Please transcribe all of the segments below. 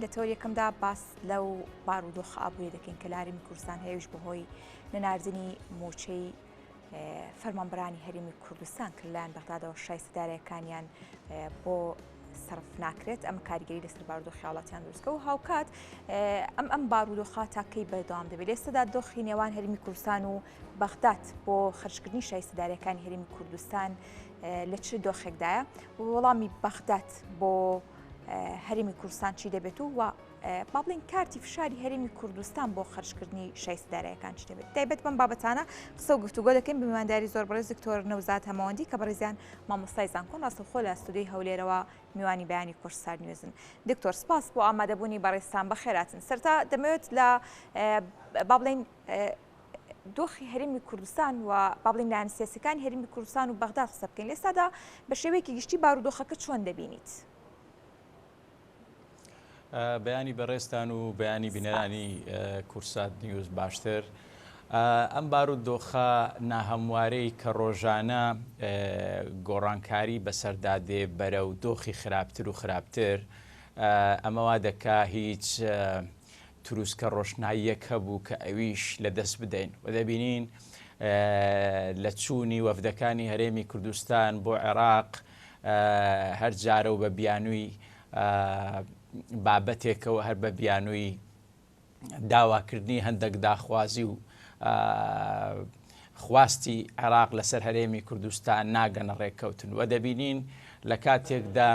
لە تۆر یەکەمدا باس لەو بارودۆخ ئابووری دەکەین کە لارمی کوردستان هەیەش بەهۆی نەناردنی موچەی فەرمانبەرانی هەرێمی کوردستان کە لەلایەن بەغدادەوە شایستەدارەکانیان بۆ سەرف ناکرێت ئەم کاریگەری لەسەر بارودۆخی وڵاتیان دروستکە و هاوکات ئەم بارودۆخە تاکەی بەردەوام دەبێت. ئێستادا دۆخی نێوان هەرێمی کوردستان و بەغداد بۆ خەرجکردنی شایستەدارەکانی هەرێمی کوردستان لە چ دۆخێکدایە وەڵامی بەغداد بۆ هەرێمی کوردستان چی دەبێت و با بڵین کارتی فشاری هەرێمی کوردستان بۆ خەرجکردنی شایستەدارەکان چی دەبێت. تایبەت بەم بابەتانە قسە و گفتوگۆ دەکەین بە میوانداری زۆر بەڕێز دکتۆر نەوزاد هەمەوەندی کە بەڕێزیان مامۆستای زانکۆ ڕاستەوخۆ لە ئەستودیۆی هەولێرەوە میوانی بەیانی کۆرسار نوێژن. دکتۆر سپاس بۆ ئامادەبوونی بەڕێستان بەخێراتن. سەرتا دەمەوێت لە با بڵین دۆخی هەرێمی کوردستان و با بڵین لایەنە سیاسیەکانی هەرێمی کوردستان و بەغداد قسە بکەین. لێستادا بە شێوەیەکی گشتی بارودۆخەکە چۆن دەبینیت؟ بەیانی بەڕێستان و بەیانی بینەرانی کورسات نیوز باشتر. ئەم بارودۆخە ناهەموارەی کە ڕۆژانە گۆڕانکاری بەسەردادێ بەرە و دۆخی خراپتر و خراپتر ئەمەوا دەکا هیچ تروسکە ڕۆشناییەک هەبوو کە ئەویش لە دەست بدەین و دەبینین لە چوونی وەفدەکانی هەرێمی کوردستان بۆ عێراق هەر جارە و بە بیانووی بابەتێکەوە هەر بە بیانووی داواکردنی هەندێک داخوازی و خواستی عێراق لەسەر هەرێمی کوردستان ناگەنە ڕێککەوتن و دەبینین لە کاتێکدا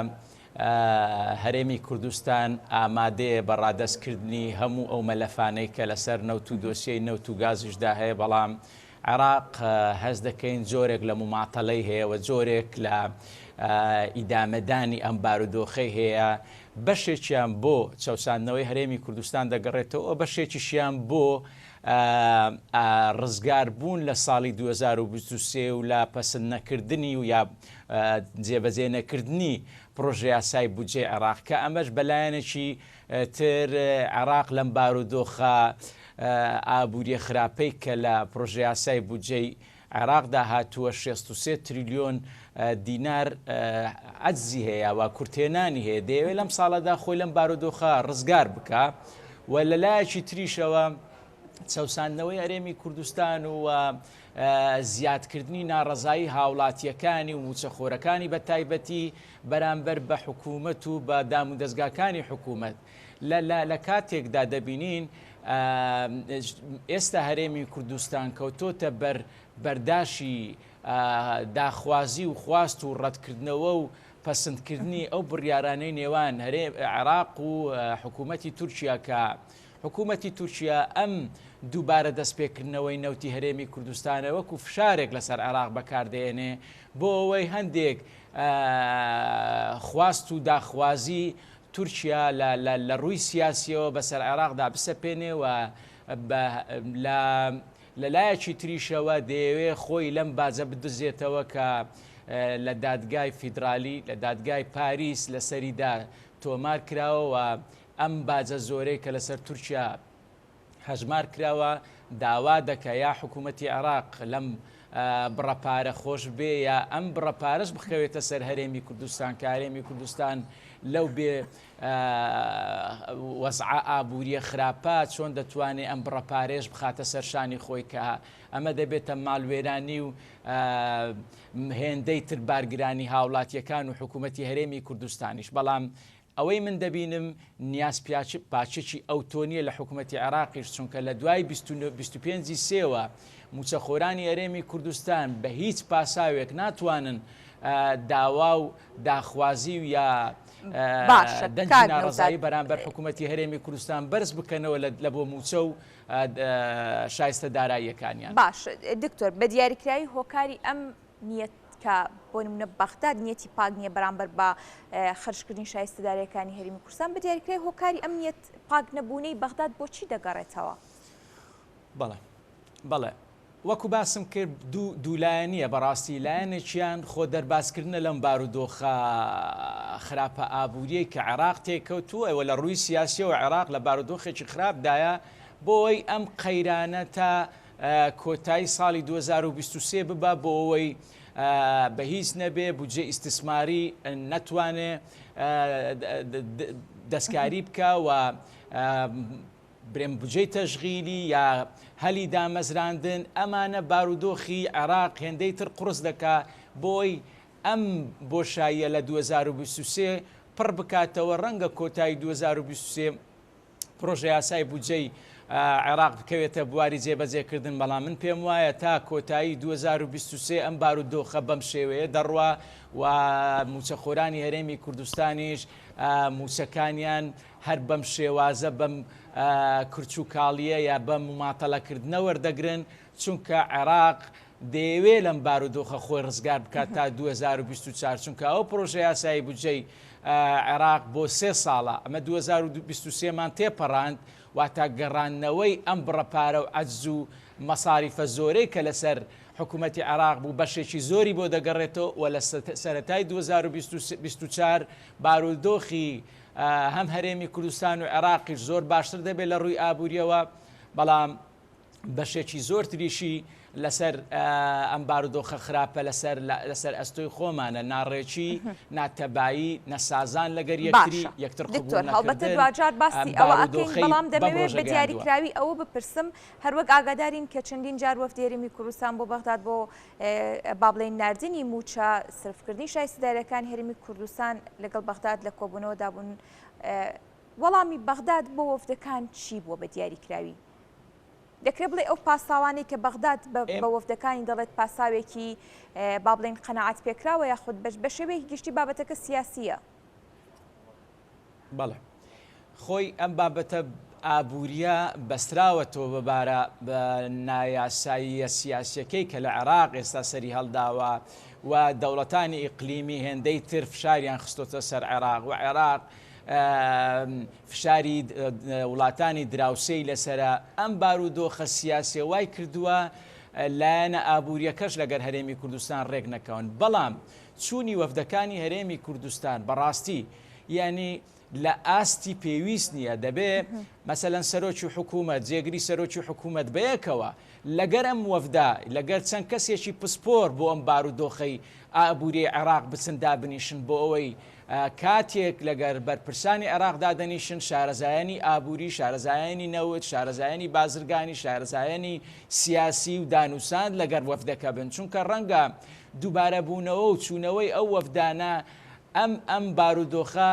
هەرێمی کوردستان ئامادەیە بە ڕادەستکردنی هەموو ئەو مەلەفانەی کە لەسەر نەوت و دۆسیەی نەوت و گازیشدا هەیە، بەڵام عێراق هەز دەکەین جۆرێک لە مماتەڵەی هەیە و جۆرێک لە ئیدامەدانی ئەم بارودۆخەی هەیە. بەشێکیان بۆ چەوساندنەوەی هەرێمی کوردستان دەگەڕێتەوە، بەشێکیشیان بۆ ڕزگاربوون لە ساڵی 2023 و لە پەسەند نەکردنی و یا جێبەجێ نەکردنی پرۆژە یاسای بودجێ عێراق کە ئەمەش بەلایەنێکی تر عێراق لەم بارودۆخە ئابووریە خراپەی کە لە پرۆژە یاسای بودجەی عێراقدا هاتووە 63 تریلیۆن دینار عەجزی هەیە و کورتێنانی هەیە. دەیەوێت لەم ساڵەدا خۆی لەم بارودۆخە ڕزگار بکە و لە لایەکی تریشەوە چەوساندنەوەی هەرێمی کوردستان و زیادکردنی ناڕەزایی هاوڵاتیەکانی و موچەخۆرەکانی بە تایبەتی بەرامبەر بە حکوومەت و بە دام و دەستگاکانی حکوومەت لە کاتێکدا دەبینین ئێستا هەرێمی کوردستان کەوتۆتە بەرداشی داخوازی و خواست و ڕەتکردنەوە و پەسەندکردنی ئەو بڕیارانەی نێوان عێراق و حکوومەتی تورکیا کە حکوومەتی تورکیا ئەم دووبارە دەستپێکردنەوەی نەوتی هەرێمی کوردستانە وەکو فشارێک لەسەر عێراق بەکاردێنێ بۆ ئەوەی هەندێک خواست و داخوازی تورکیا لە ڕووی سیاسیەوە بەسەر عێراقدا بسەپێنێ و لە لایەکی تریشەوە دەیەوێت خۆی لەم بازە بدزێتەوە کە لە دادگای فیدرالی لە دادگای پاریس لەسەریدا تۆمار کراوە و ئەم باجە زۆرەی کە لەسەر تورکیا هەژمار کراوە داوا دەکە یا حکوومەتی عێراق لەم بڕەپارە خۆش بێ یا ئەم بڕەپارەش بخەوێتە سەر هەرێمی کوردستان کە هەرێمی کوردستان لەو بێ وەزعە ئابووریە خراپە چۆن دەتوانێت ئەم بڕەپارێش بخاتە سەرشانی خۆی کە ئەمە دەبێتە ماڵوێرانی و هێندەی تر بارگرانی هاوڵاتیەکان و حکوومەتی هەرێمی کوردستانیش. بەڵام ئەوەی من دەبینم نیاز پاچێکی ئەوتۆنیە لە حکوومەتی عێراقیش، چونکە لە دوای 25 سێوە موچەخۆرانی هەرێمی کوردستان بە هیچ پاساوێک ناتوانن داوا و داخوازی و یا دەنجی ناڕەزایی بەرامبەر حکوومەتی هەرێمی کوردستان بەرز بکەنەوە لە بۆ موچە و شایستە داراییەکانیان. باش دکتۆر، بە دیاریکراوی هۆکاری ئەم نیەت کە بۆ نمونە بەغداد نیەتی پاک نییە بەرامبەر بە خەرجکردنی شایستەدارەکانی هەرێمی کوردستان، بە دیاریکراوی هۆکاری ئەم نیەت پاک نەبوونەی بەغداد بۆچی دەگەڕێتەوە؟ بەڵێ وەکو باسم کرد دوولایەنیە بەڕاستی، لایەنێکیان خۆ دەرباسکردنە لەم بارودۆخە خراپە ئابووریەی کە عێراق تێکەوتووە و لە ڕووی سیاسیەوە عێراق لە بارودۆخێکی خراپدایە بۆ ئەوەی ئەم قەیرانە تا کۆتایی ساڵی 2023 ببە بۆ ئەوەی بە هیچ نەبێ بودجێ ئیستثماری نەتوانێ دەستکاری بکە و برێم بجێ تەژغیلی یا هەلی دامەزراندن ئەمانە بارودۆخی عێراق هێندەی تر قورس دەکا بۆی ئەم بۆشاییە لە 2023 پڕ بکاتەوە ڕەنگە کۆتایی 2023 پرۆژه یاسای بودجەی عێراق بکەوێتە بواری جێبەجێکردن بەڵام من پێم وایە تا کۆتایی 2023 ئەم بارودۆخە بەم شێوەیە دەڕوا و موچەخۆرانی هەرێمی کوردستانیش موچەکانیان هەر بەم شێوازە بەم کورچ و کاڵیە یا بەم ماتەڵەکردنە وەردەگرن چونکە عێراق دەیەوێ لەم بارودۆخە خۆی ڕزگار بکات تا 2024 چونکە ئەو پرۆژه یاسایی بودجەی عێراق بۆ 3 ساڵە ئەمە 2023 مان تێپەڕاند واتە گەڕانەوەی ئەم بڕەپارە و عەجز و مەساریفە زۆرەی کە لەسەر حکوومەتی عێراق بوو بەشێکی زۆری بۆ دەگەڕێتەوە و لە سەرەتای 2024 بارودۆخی هەم هەرێمی کوردستان و عێراقیش زۆر باشتر دەبێت لە ڕووی ئابووریەوە بەڵام بەشێکی زۆر تریشی لەسەر ئەم بارودۆخە خراپە لەسەر ئەستۆی خۆمانە ناڕێکی ناتەبایی نەسازان لەگەر یەکتر هەڵبەتە دوجار باسی ئەوە ئەکەین بەڵام دەمەوێت بە دیاریکراوی ئەوە بپرسم هەروەک ئاگادارین کە چەندین جار وەفد هەرێمی کوردستان بۆ بەغداد بۆ با بڵێن ناردنی موچە سرفکردنی شایستەدارەکان هەرێمی کوردستان لەگەڵ بەغداد لە کۆبوونەوە دابوون وەڵامی بەغداد بۆ وەفدەکان چی بووە بە دیاریکراوی؟ دەکرێت بڵێ ئەو پاساوانەی کە بەغداد بە وەفدەکانی دەڵێت پاساوێکی با بڵێن قەنەعات پێکراوە یاخود بە شێوەیەکی گشتی بابەتەکە سیاسیە. بەڵێ خۆی ئەم بابەتە ئابووریە بەستراوەتەوە بەبارە بە نایاساییە سیاسیەکەی کە لە عێراق ئێستا سەری هەڵداوە و دەوڵەتانی ئیقلیمی هێندەی تر فشاریان خستۆتە سەر عێراق و عێراق فشاری وڵاتانی دراوسەی لەسرە ئەم بارودۆخە سیاسیە وای کردووە لایەنە ئابووریەکەش لەگەر هەرێمی کوردستان ڕێک نەکەون بەڵام چوونی وەفدەکانی هەرێمی کوردستان بەڕاستی یعنی لە ئاستی پێویست نییە دەبێ مەسەلەن سەرۆکی حکوومەت جێگری سەرۆکی حکوومەت بەیەکەوە لەگەر ئەم وەفدا لەگەر چەند کەسێکی پسپۆر بۆ ئەم بارودۆخەی ئابووری عێراق بچندا بنیشن بۆ ئەوەی کاتێک لەگەر بەرپرسانی عێراقدا دەنیشن شارەزایانی ئابووری شارەزایانی نەوت شارەزایانی بازرگانی شارەزایانی سیاسی و دانووسان لەگەر وەفدەکە بن چونکە ڕەنگە دووبارە بوونەوە و چوونەوەی ئەو وەفدانە ئەم بارودۆخە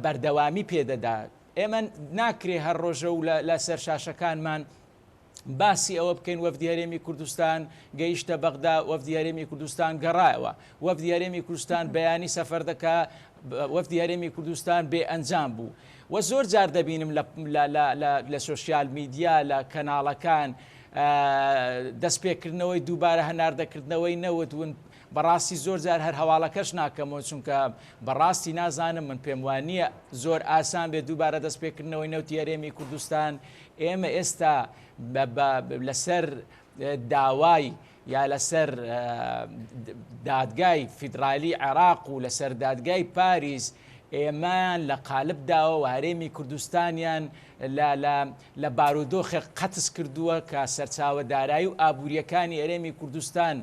بەردەوامی پێدەدا ئێمە ناکرێ هەر ڕۆژە و لە سەر شاشەکانمان باسی ئەوە بکەین وەفدی هەرێمی کوردستان گەیشتە بەغدا وەفدی هەرێمی کوردستان گەڕایەوە وەفدی هەرێمی کوردستان بەیانی سەفەر دەکا وەفدی هەرێمی کوردستان بێ ئەنجام بوو و زۆر جار دەبینم لە سۆشیال میدیا لە کەناڵەکان دەستپێکردنەوەی دووبارە هەناردەکردنەوەی نەوتون بەڕاستی زۆر جار هەر هەواڵەکەش ناکەمەوە چونکە بەڕاستی نازانم من پێم وانییە زۆر ئاسان بێت دووبارە دەستپێکردنەوەی نەوتی هەرێمی کوردستان ئێمە ئێستا لەسەر داوای یا لەسەر دادگای فیدرالی عێراق و لەسەر دادگای پاریس ئێمان لە قالبداوە و هەرێمی کوردستانیان لە بارودۆخێک قەتس کردووە کە سەرچاوە دارایی و ئابووریەکانی هەرێمی کوردستان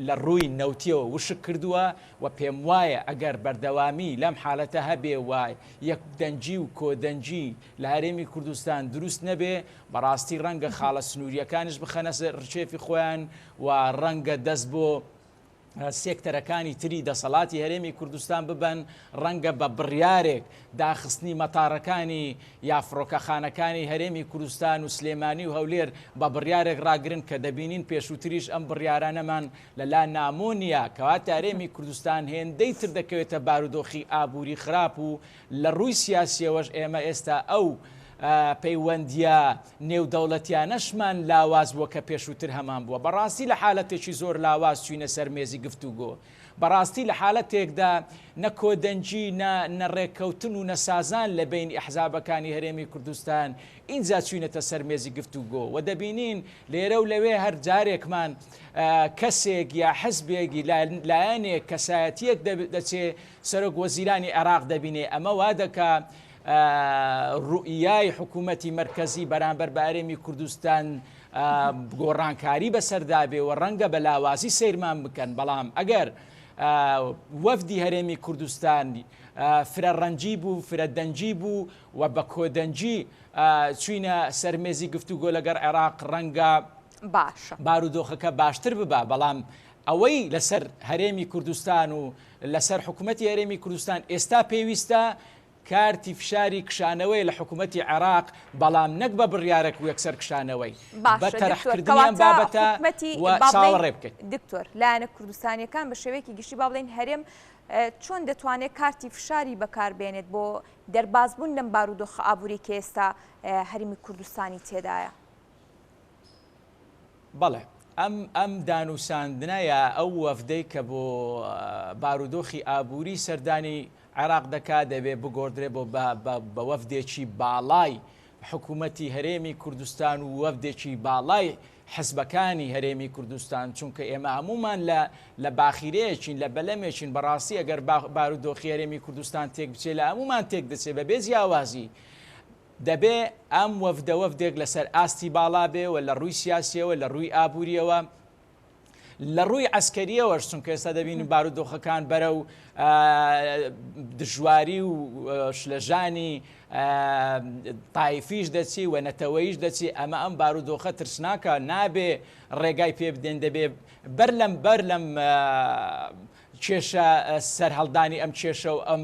لە ڕووی نەوتیەوە وشک کردووە و پێم وایە ئەگەر بەردەوامی لەم حالەتە هەبێ وای یەک دەنجی و کۆدەنجی لە هەرێمی کوردستان دروست نەبێ بەڕاستی ڕەنگە خاڵە سنووریەکانش بخەنە ڕچێفی خۆیان و ڕەنگە دەست بۆ سێکتەرەکانی تری دەسەڵاتی هەرێمی کوردستان ببن ڕەنگە بە بڕیارێک داخستنی مەتارەکانی یا فڕۆکەخانەکانی هەرێمی کوردستان و سلێمانی و هەولێر بە بڕیارێک ڕاگرن کە دەبینین پێشووتریش ئەم بڕیارانەمان لەلا نامۆنیە کەواتە هەرێمی کوردستان هێندەی تر دەکەوێتە بارودۆخی ئابووری خراپ و لە ڕووی سیاسیەوەش ئێمە ئێستا ئەو پەیوەندیە نێودەوڵەتیانەشمان لاواز بووە کە پێشووتر هەمان بووە بەڕاستی لە حالەتێکی زۆر لاواز چوینە سەر مێزی گفتوگۆ بەڕاستی لە حالەتێکدا نەکۆدەنجی نەڕێککەوتن و نەسازان لە بین ئەحزابەکانی هەرێمی کوردستان ئینجا چوینەتە سەر مێزی گفتوگۆ و دەبینین لێرە و لەوێ هەر جارێکمان کەسێک یا حزبێکی لایەنێک کەسایەتیەک دەچێت سەرۆک وەزیرانی عێراق دەبینێ ئەمە وا دەکا ڕوئیای حکوومەتی مرکزی بەرامبەر بە هەرێمی کوردستان گۆڕانکاری بەسەردابێ و ڕەنگە بە لاوازی سیرمان بکەن بەڵام ئەگەر وەفدی هەرێمی کوردستان فرە ڕەنجی بوو فرە دەنجی بوو و بە کۆدەنجی چوینە سەرمێزی گفتوگۆ لەگەر عێراق ڕەنگە باشە بارودۆخەکە باشتر ببە بەڵام ئەوەی لەسەر هەرێمی کوردستان و لەسەر حکوومەتی هەرێمی کوردستان ئێستا پێویستە کارتی فشاری کشانەوەی لە حکوومەتی عێراق بەڵام نەک بە بڕیارێک و یەکسەر کشانەوەی بە تەرەحکردنیان بابەتە و چاوەڕێ بکەیت. دکتۆر لایەنە کوردستانیەکان بە شێوەیەکی گشتی با بڵێن هەرێم چۆن دەتوانێت کارتی فشاری بەکاربێنێت بۆ دەربازبوون لەم بارودۆخە ئابووری کە ئێستا هەرێمی کوردستانی تێدایە؟ بەڵێ ئەم دانووساندنایە ئەو وەفدەی کە بۆ بارودۆخی ئابووری سەردانی عێراق دەکا دەبێت بگۆدرێ بە وەفدێکی باڵای حکوومەتی هەرێمی کوردستان و وەفدێکی باڵای حزبەکانی هەرێمی کوردستان چونکە ئێمە هەمومان لە باخیرەیەکین لە بەلەمێکین بەڕاستی ئەگەر بارودۆخی هەرێمی کوردستان تێک بچێت لە هەمومان تێک دەچێت بەبێ جیاوازی دەبێ ئەم وەفدێک لەسەر ئاستی باڵا بێ و لە ڕووی سیاسیەوە لە ڕووی ئابوووریەوە لە ڕووی ئەسکەریەوەش چونکە ئێستا دەبینین بارودۆخەکان بەرە و دژواری و شلەژانی تایفیش دەچی و نەتەوەیش دەچی ئەمە ئەم بارودۆخە ترسناکە نابێ ڕێگای پێ بدەن دەبێ بەر لەم کێشە سەرهەڵدانی ئەم کێشە و ئەم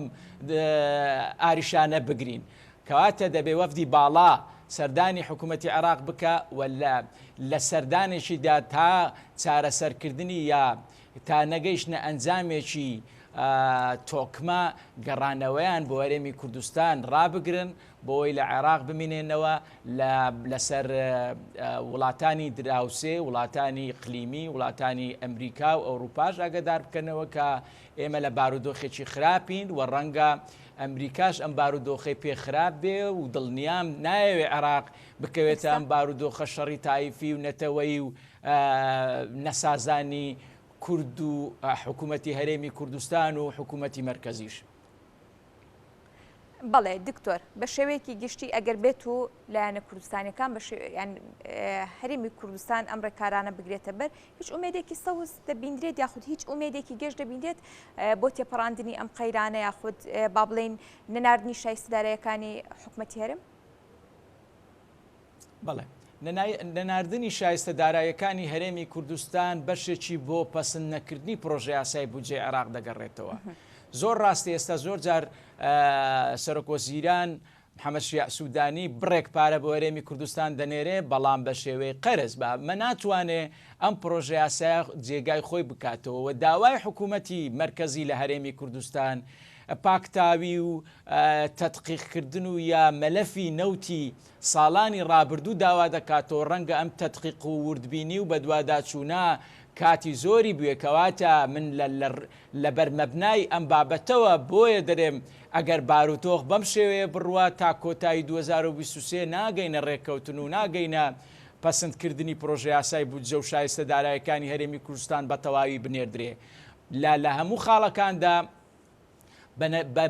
ئاریشانە بگرین کەواتە دەبێ وەفدی باڵا سەردانی حکوومەتی عێراق بکە و لە سەردانێکیدا تا چارەسەرکردنی یا تا نەگەیشتنە ئەنجامێکی تۆکمە گەڕانەوەیان بۆ هەرێمی کوردستان ڕابگرن بۆی لە عێراق بمینێنەوە لەسەر وڵاتانی دراوسێ وڵاتانی قلیمی وڵاتانی ئەمریکا و ئەوروپاش ئاگادار بکەنەوە کە ئێمە لە بارودۆخێکی خراپین و ڕەنگە ئەمریکاش ئەم بارودۆخی پێخراپ بێ و دڵنیام نایەوێ عێراق بکەوێتە ئەم بارودۆخە شەڕی تایفی و نەتەوەی و نەسازانی کورد و حکوومەتی هەرێمی کوردستان و حکوومەتی مرکزیش. بەڵێ دکتۆر بە شێوەیەکی گشتی ئەگەر بێت و لایەنە کوردستانیەکان هەرێمی کوردستان ئەم ڕێکارانە بگرێتە بەر هیچ ئومێدێکی سەوز دەبیندرێت یاخود هیچ ئومێدێکی گەشت دەبیندێت بۆ تێپەڕاندنی ئەم قەیرانە یاخود با بڵێن نەناردنی شایستەدارەکانی حکوومەتی هەرێم؟ بەڵێ نەناردنی شایستەدارایەکانی هەرێمی کوردستان بەشێکی بۆ پەسەند نەکردنی پرۆژه یاسای بودجێ عێراق دەگەڕێتەوە. زۆر ڕاستی ئێستا زۆر جار سەرۆکوەزیران محەممەد شیع سوودانی بڕێک پارە بۆ هەرێمی کوردستان دەنێرێ بەڵام بە شێوەیە قەرز بە مە ناتوانێ ئەم پرۆژه یاسای جێگای خۆی بکاتەوە و داوای حکوومەتی مرکزی لە هەرێمی کوردستان پاکتاوی و تەدقیقکردن و یا مەلەفی نەوتی ساڵانی ڕابردوو داوا دەکاتەوە ڕەنگە ئەم تەدقیق و وردبینی و بە دوواداچوونا کاتی زۆری بووە کەواتە من لە بەرمەبنای ئەم بابەتەوە بۆیە دەرێم ئەگەر بارودۆخ بەم شێوەیە بڕوە تا کۆتایی 2023 ناگەینە ڕێککەوتن و ناگەینە پەسەندکردنی پرۆژه یاسای بودجە و شایستەدارایەکانی هەرێمی کوردستان بە تەواوی بنێردرێ لە هەموو خاڵەکاندا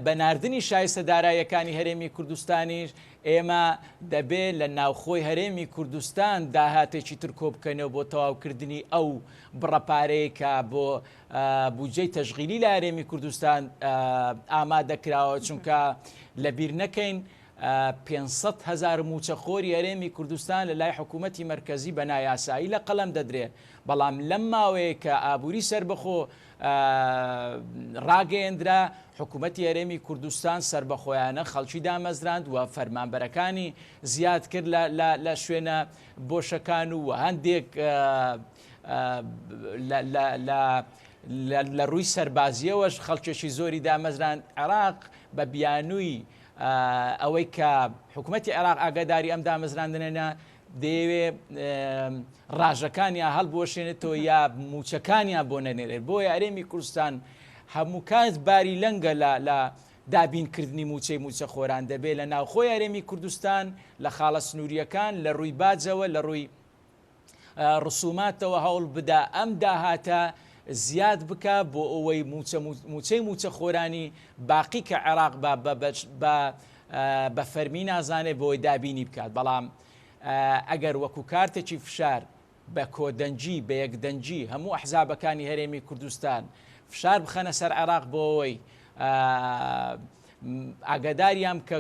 بەناردنی شایستەدارایەکانی هەرێمی کوردستانیش ئێمە دەبێت لە ناوخۆی هەرێمی کوردستان داهاتێکی تر کۆ بکەنەوە بۆ تەواوکردنی ئەو بڕەپارەیە کە بۆ بودجەی تەشغیلی لە هەرێمی کوردستان ئامادەکراوە چونکە لەبیر نەکەین 500,000 موچەخۆری هەرێمی کوردستان لە لای حکوومەتی مرکزی بە نایاسایی لە قەڵەم دەدرێت بەڵام لەم ماوەیە کە ئابووری سربەخۆ ڕاگەیەندرا حکوومەتی هەرێمی کوردستان سربەخۆیانە خەڵکی دامەزراند و فەرمانبەرەکانی زیاد کرد لە شوێنە بۆشەکان و هەندێک لە ڕووی سەربازیەوەش خەڵکێکی زۆری دامەزراند. عێراق بە بیانووی ئەوەی کە حکوومەتی عێراق ئاگاداری ئەم دامەزراندنە دەیەوێت ڕاژەکانیان هەڵبۆشێنێتەوە یا موچەکانیان بۆ نەنێرێت بۆیە هەرێمی کوردستان هەموو کات باری لەنگە لە دابینکردنی موچە خۆران دەبێت لە ناوخۆی هەرێمی کوردستان لە خاڵە سنووریەکان لە ڕووی باجەوە لە ڕووی ڕسوماتەوە هەوڵ بدا ئەم داهاتە زیاد بکە بۆ ئەوەی موچە خۆرانی باقی کە عێراق بە فەرمی نازانێت بۆی دابینی بکات. بەڵام ئەگەر وەکو کارتێکی فشار بە کۆدەنجی بە یەکدەنجی هەموو ئەحزابەکانی هەرێمی کوردستان فشار بخەنە سەر عێراق بۆ ئەوەی ئاگاداریان کە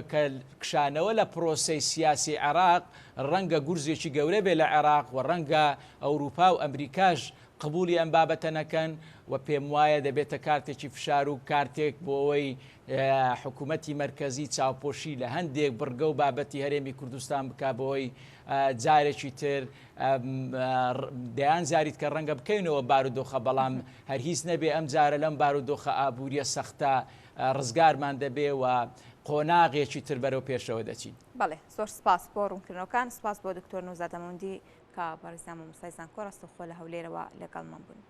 کشانەوە لە پرۆسی سیاسی عێراق ڕەنگە گورزێکی گەورە بێ لە عێراق و ڕەنگە ئەوروپا و ئەمریکاش قبولی ئەم بابەتە نەکەن و پێم وایە دەبێتە کارتێکی فشار و کارتێک بۆ ئەوەی حکوومەتی مرکزی چاوپۆشی لە هەندێک بڕگە و بابەتی هەرێمی کوردستان بکا بۆەوەی جارێکی تر دەیان زاریت کە ڕەنگە بکەینەوە بارودۆخە بەڵام هەر هیچ نەبێ ئەم جارە لەم بارودۆخە ئابوووریە سەختە ڕزگارمان دەبێ و قۆناغێکی تر بەرەو پێشەوە دەچین. بەڵێ زۆر سپاس بۆ ڕوونکردنەوەکان، سپاس بۆ دکتۆر نوزاد ئەمەوندی کە بەڕێزان و مۆسای زانکۆ ڕاستەوخۆ لە هەولێرەوە لەگەڵمان بوون.